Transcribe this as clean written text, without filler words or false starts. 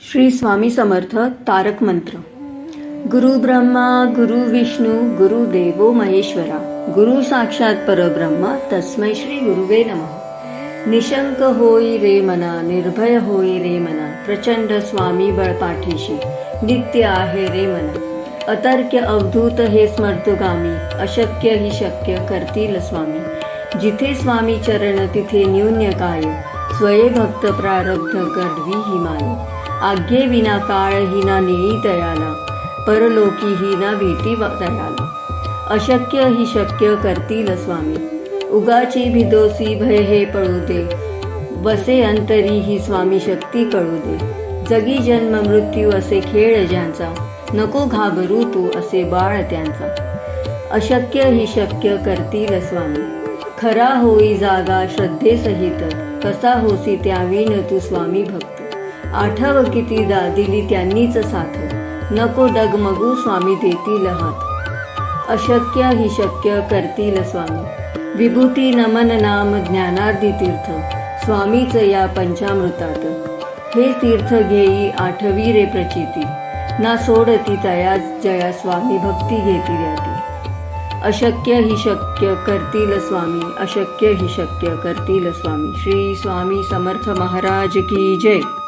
श्री स्वामी समर्थ तारक मंत्र. गुरु ब्रह्मा गुरु विष्णू गुरु देवो महेश्वरा गुरु साक्षात परब्रह्म तस्मै श्री गुरुवे नमः. निशंक होई रे मना निर्भय होई रे मना प्रचंड स्वामी बळपाठीशी नित्य आहे रे मना. अतर्क्य अवधूत हे स्मर्तुगामी अशक्य ही शक्य करतील स्वामी. जिथे स्वामी चरण तिथे न्यून्य काय स्वये भक्त प्रारब्ध गढवी हिमाय. आज्ञे विना काळ हिना नेई दयाला परलोकी हिना भीती दयाला. अशक्य ही शक्य करतील स्वामी. उगाची भिदोसी भय हे पळू दे वसे अंतरी ही स्वामी शक्ती कळू दे. जगी जन्म मृत्यू असे खेळ ज्यांचा नको घाबरू तू असे बाळ त्यांचा. अशक्य ही शक्य करतील स्वामी. खरा होई जागा श्रद्धेसहित कसा होसी त्यावीन तू स्वामी भक्त. आठव कितीदा दिली त्यांनीच साथ नको डगमगू स्वामी देतील हात. अशक्य ही शक्य करतील स्वामी. विभूती नमन नाम ज्ञानार्धी तीर्थ स्वामीच या पंचामृतात. हे तीर्थ घेई आठवी रे प्रचिती ना सोडती तया जया स्वामी भक्ती घेती द्याती. अशक्य ही शक्य करतील स्वामी. अशक्य ही शक्य करतील स्वामी. श्री स्वामी समर्थ महाराज की जय.